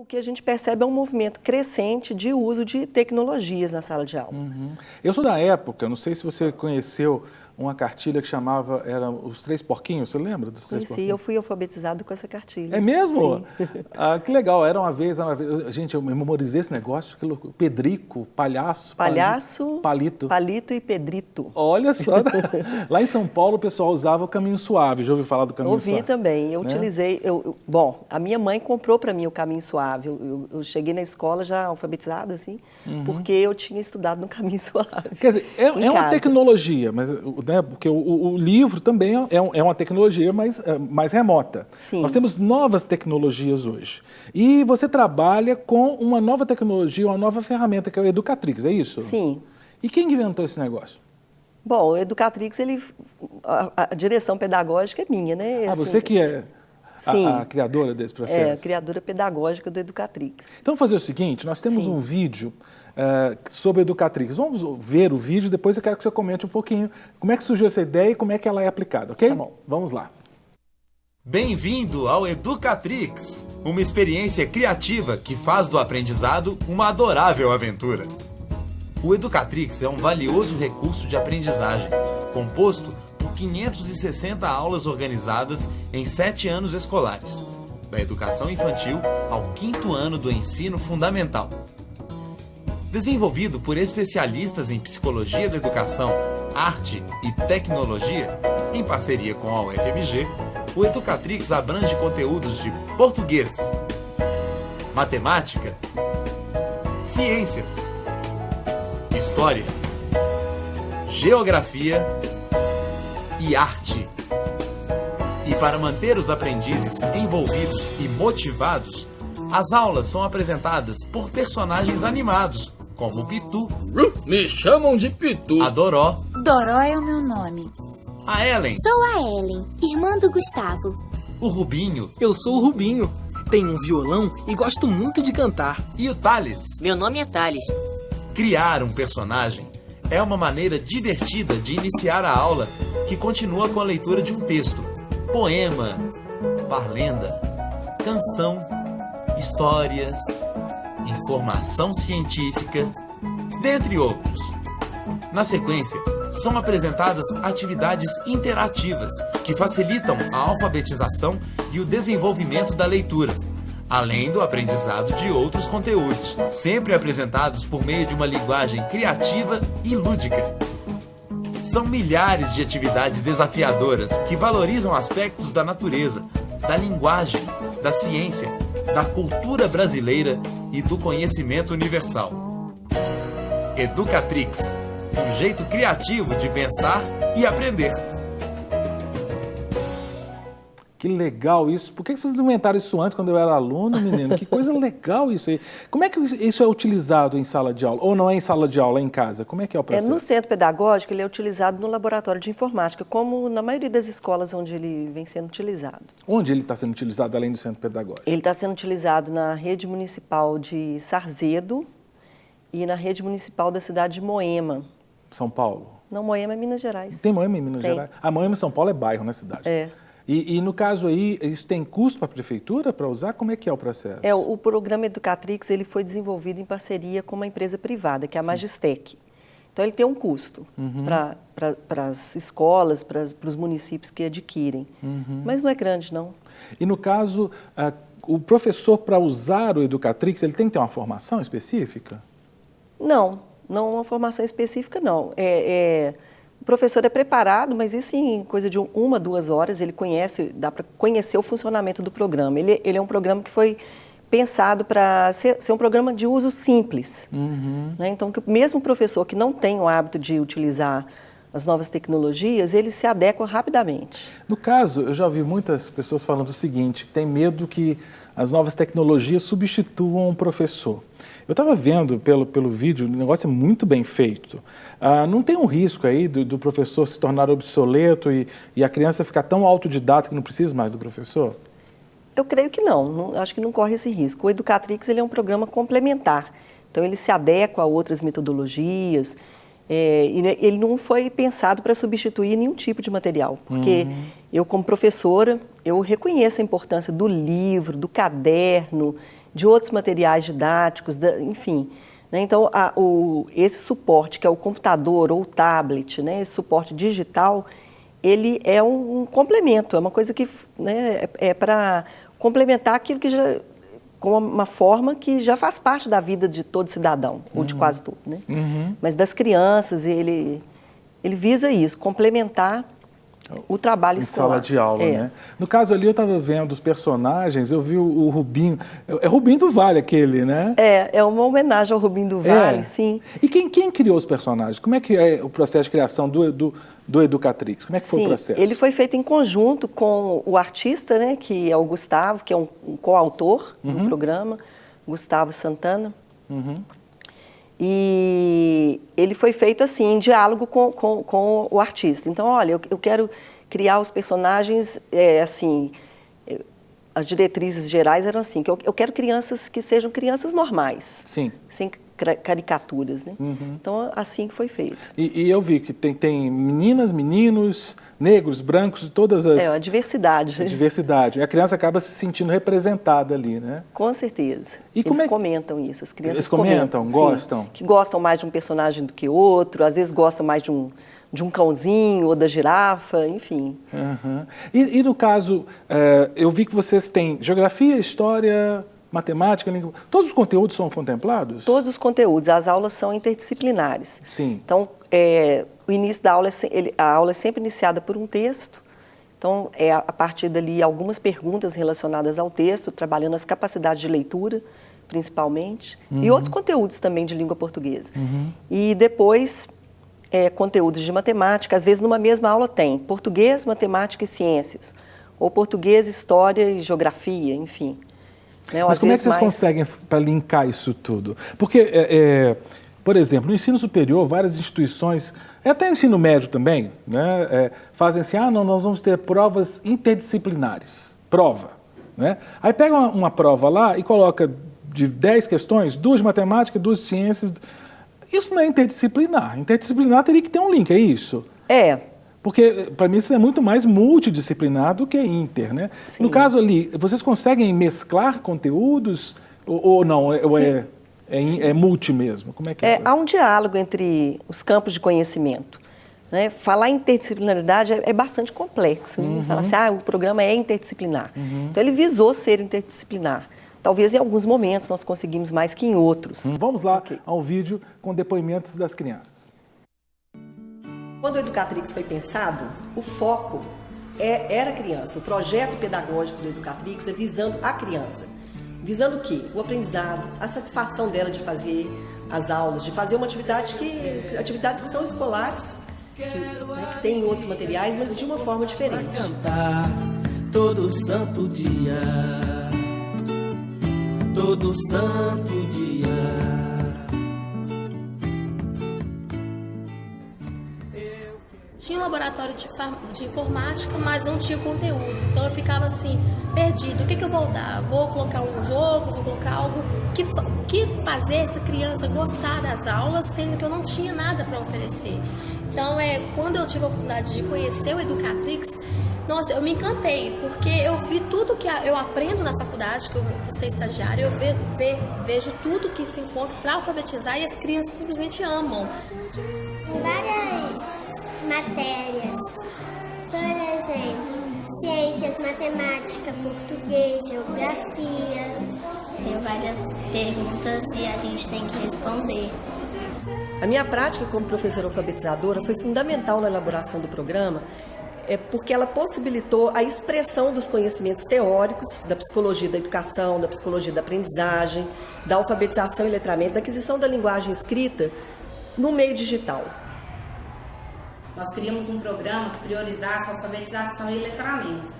que a gente percebe é um movimento crescente de uso de tecnologias na sala de aula. Eu sou da época, não sei se você conheceu uma cartilha que chamava, era Os Três Porquinhos, você lembra dos Três Porquinhos? Eu fui alfabetizado com essa cartilha. É mesmo? Sim. Que legal, era uma vez, gente, eu memorizei esse negócio, que louco. Pedrico, palhaço, palito. Palito e Pedrito. Olha só, lá em São Paulo o pessoal usava o Caminho Suave, já ouviu falar do Caminho Suave? Ouvi também, eu utilizei, bom, a minha mãe comprou para mim o Caminho Suave, eu cheguei na escola já alfabetizada, assim, porque eu tinha estudado no Caminho Suave. Quer dizer, é uma tecnologia, mas, né, porque o livro também é uma tecnologia mais remota. Sim. Nós temos novas tecnologias hoje. E você trabalha com uma nova tecnologia, uma nova ferramenta, que é o Educatrix, é isso? Sim. E quem inventou esse negócio? Bom, o Educatrix, a direção pedagógica é minha, né? Assim, você que é a criadora desse processo? É, a criadora pedagógica do Educatrix. Então, vamos fazer o seguinte, nós temos um vídeo sobre o Educatrix. Vamos ver o vídeo, depois eu quero que você comente um pouquinho como é que surgiu essa ideia e como é que ela é aplicada, ok? Tá bom. Vamos lá. Bem-vindo ao Educatrix, uma experiência criativa que faz do aprendizado uma adorável aventura. O Educatrix é um valioso recurso de aprendizagem, composto por 560 aulas organizadas em 7 anos escolares, da educação infantil ao 5º ano do ensino fundamental. Desenvolvido por especialistas em psicologia da educação, arte e tecnologia, em parceria com a UFMG, o Educatrix abrange conteúdos de português, matemática, ciências, história, geografia e arte. E para manter os aprendizes envolvidos e motivados, as aulas são apresentadas por personagens animados, como o Pitu, me chamam de Pitu, a Doró. Doró é o meu nome. A Ellen. Sou a Ellen, irmã do Gustavo. O Rubinho. Eu sou o Rubinho. Tenho um violão e gosto muito de cantar. E o Thales. Meu nome é Thales. Criar um personagem é uma maneira divertida de iniciar a aula, que continua com a leitura de um texto, poema, parlenda, canção, histórias, informação científica, dentre outros. Na sequência, são apresentadas atividades interativas que facilitam a alfabetização e o desenvolvimento da leitura, além do aprendizado de outros conteúdos, sempre apresentados por meio de uma linguagem criativa e lúdica. São milhares de atividades desafiadoras que valorizam aspectos da natureza, da linguagem, da ciência, da cultura brasileira e do conhecimento universal. Educatrix, um jeito criativo de pensar e aprender. Que legal isso. Por que vocês inventaram isso antes, quando eu era aluno, menino? Que coisa legal isso aí. Como é que isso é utilizado em sala de aula? Ou não é em sala de aula, é em casa? Como é que é o processo? No centro pedagógico, ele é utilizado no laboratório de informática, como na maioria das escolas onde ele vem sendo utilizado. Onde ele está sendo utilizado, além do centro pedagógico? Ele está sendo utilizado na rede municipal de Sarzedo e na rede municipal da cidade de Moema. São Paulo? Não, Moema é Minas Gerais. Tem Moema em Minas Gerais? A Moema em São Paulo é bairro, não é cidade? É. E no caso aí, isso tem custo para a prefeitura para usar? Como é que é o processo? O programa Educatrix ele foi desenvolvido em parceria com uma empresa privada, que é a Magistec. Então, ele tem um custo para as escolas, para os municípios que adquirem. Mas não é grande, não. E no caso, o professor, para usar o Educatrix, ele tem que ter uma formação específica? Não uma formação específica, não. O professor é preparado, mas isso em coisa de 1, 2 horas, ele conhece, dá para conhecer o funcionamento do programa. Ele é um programa que foi pensado para ser um programa de uso simples. Né? Então, que mesmo o professor que não tem o hábito de utilizar as novas tecnologias, ele se adequa rapidamente. No caso, eu já ouvi muitas pessoas falando o seguinte, que tem medo que as novas tecnologias substituam o professor. Eu estava vendo pelo vídeo, o negócio é muito bem feito. Não tem um risco aí do professor se tornar obsoleto e a criança ficar tão autodidata que não precisa mais do professor? Eu creio que não, acho que não corre esse risco. O Educatrix ele é um programa complementar, então ele se adequa a outras metodologias E ele não foi pensado para substituir nenhum tipo de material, porque eu, como professora, eu reconheço a importância do livro, do caderno, de outros materiais didáticos, enfim. Né? Então, esse suporte, que é o computador ou o tablet, né, esse suporte digital, ele é um complemento, é uma coisa que, né, é para complementar aquilo que já, com uma forma que já faz parte da vida de todo cidadão, ou de quase todo, né? Mas das crianças, ele visa isso, complementar o trabalho escolar. Sala de aula, né? No caso ali, eu estava vendo os personagens, eu vi o Rubinho, é Rubinho do Vale aquele, né? É uma homenagem ao Rubinho do Vale, sim. E quem criou os personagens? Como é que é o processo de criação do Educatrix? Como é que foi o processo? Ele foi feito em conjunto com o artista, né, que é o Gustavo, que é um coautor do programa, Gustavo Santana. E ele foi feito assim, em diálogo com o artista. Então, olha, eu quero criar os personagens, assim, as diretrizes gerais eram assim, que eu quero crianças que sejam crianças normais. Sim. Sem caricaturas, né? Então, assim que foi feito. E eu vi que tem meninas, meninos, negros, brancos, todas as... a diversidade. A diversidade. E a criança acaba se sentindo representada ali, né? Com certeza. E eles comentam isso, as crianças Eles comentam, gostam? Sim, que gostam mais de um personagem do que outro, às vezes gostam mais de um cãozinho ou da girafa, enfim. E no caso, eu vi que vocês têm geografia, história, matemática, língua... Todos os conteúdos são contemplados? Todos os conteúdos. As aulas são interdisciplinares. Sim. Então, o início da aula, a aula é sempre iniciada por um texto. Então, a partir dali, algumas perguntas relacionadas ao texto, trabalhando as capacidades de leitura, principalmente, e outros conteúdos também de língua portuguesa. E depois, conteúdos de matemática. Às vezes, numa mesma aula tem português, matemática e ciências, ou português, história e geografia, enfim. Mas como é que vocês conseguem para linkar isso tudo? Porque, por exemplo, no ensino superior, várias instituições, até ensino médio também, né, fazem assim, não, nós vamos ter provas interdisciplinares, prova. Né? Aí pega uma prova lá e coloca de 10 questões, 2 de matemática, 2 de ciências. Isso não é interdisciplinar. Interdisciplinar teria que ter um link, é isso? Porque, para mim, isso é muito mais multidisciplinar do que inter, né? Sim. No caso ali, vocês conseguem mesclar conteúdos ou não? É multi mesmo? Como é que é? Há um diálogo entre os campos de conhecimento. Né? Falar em interdisciplinaridade é bastante complexo. Né? Falar assim, o programa é interdisciplinar. Então, ele visou ser interdisciplinar. Talvez em alguns momentos nós conseguimos mais que em outros. Vamos lá ao vídeo com depoimentos das crianças. Quando o Educatrix foi pensado, o foco era a criança. O projeto pedagógico do Educatrix é visando a criança. Visando o quê? O aprendizado, a satisfação dela de fazer as aulas, de fazer uma atividades que são escolares, que tem outros materiais, mas de uma forma diferente. Cantar todo santo dia, todo santo dia. Tinha um laboratório de informática, mas não tinha conteúdo. Então eu ficava assim, perdido. O que eu vou dar? Vou colocar um jogo, vou colocar algo que fazer essa criança gostar das aulas, sendo que eu não tinha nada para oferecer. Então, quando eu tive a oportunidade de conhecer o Educatrix, nossa, eu me encantei, porque eu vi tudo que eu aprendo na faculdade, que eu sou estagiária, eu vejo tudo que se encontra para alfabetizar e as crianças simplesmente amam. Várias matérias, por exemplo, ciências, matemática, português, geografia. Tem várias perguntas e a gente tem que responder. A minha prática como professora alfabetizadora foi fundamental na elaboração do programa, porque ela possibilitou a expressão dos conhecimentos teóricos da psicologia da educação, da psicologia da aprendizagem, da alfabetização e letramento, da aquisição da linguagem escrita no meio digital. Nós criamos um programa que priorizasse a alfabetização e letramento.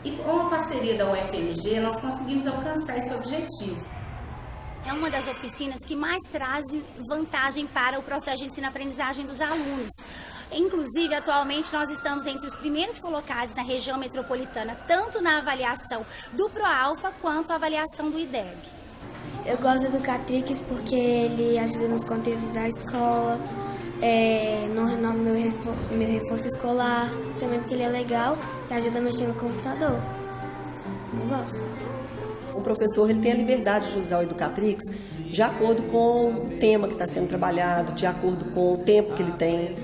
E com a parceria da UFMG, nós conseguimos alcançar esse objetivo. É uma das oficinas que mais traz vantagem para o processo de ensino-aprendizagem dos alunos. Inclusive, atualmente, nós estamos entre os primeiros colocados na região metropolitana, tanto na avaliação do ProAlfa quanto a avaliação do IDEB. Eu gosto do Educatrix porque ele ajuda nos conteúdos da escola, no meu reforço escolar, também porque ele é legal e ajuda a mexer no computador. Eu gosto. O professor ele tem a liberdade de usar o Educatrix de acordo com o tema que está sendo trabalhado, de acordo com o tempo que ele tem,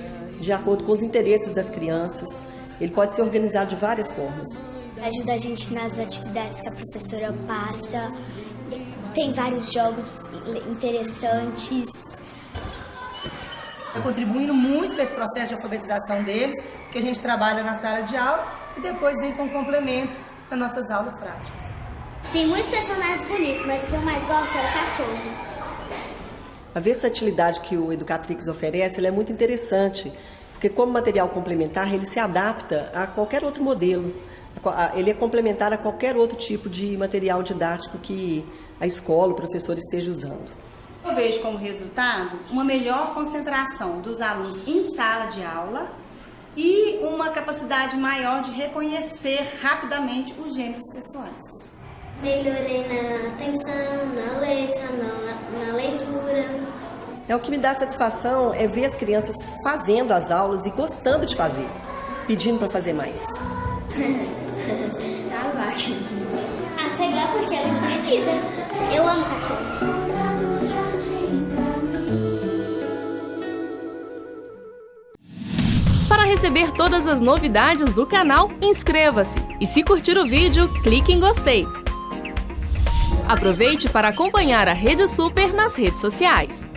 de acordo com os interesses das crianças. Ele pode ser organizado de várias formas. Ajuda a gente nas atividades que a professora passa. Tem vários jogos interessantes. Está contribuindo muito para esse processo de alfabetização deles, porque a gente trabalha na sala de aula e depois vem com complemento nas nossas aulas práticas. Tem muitos personagens bonitos, mas o que eu mais gosto é o cachorro. A versatilidade que o Educatrix oferece ela é muito interessante, porque como material complementar ele se adapta a qualquer outro modelo. Ele é complementar a qualquer outro tipo de material didático que a escola, o professor esteja usando. Eu vejo como resultado uma melhor concentração dos alunos em sala de aula e uma capacidade maior de reconhecer rapidamente os gêneros textuais. Melhorei na atenção, na letra, na leitura. O que me dá satisfação é ver as crianças fazendo as aulas e gostando de fazer, pedindo para fazer mais. A vaca. Até legal porque ela é divertida. Eu amo cachorro. Para receber todas as novidades do canal, inscreva-se e se curtir o vídeo, clique em gostei. Aproveite para acompanhar a Rede Super nas redes sociais.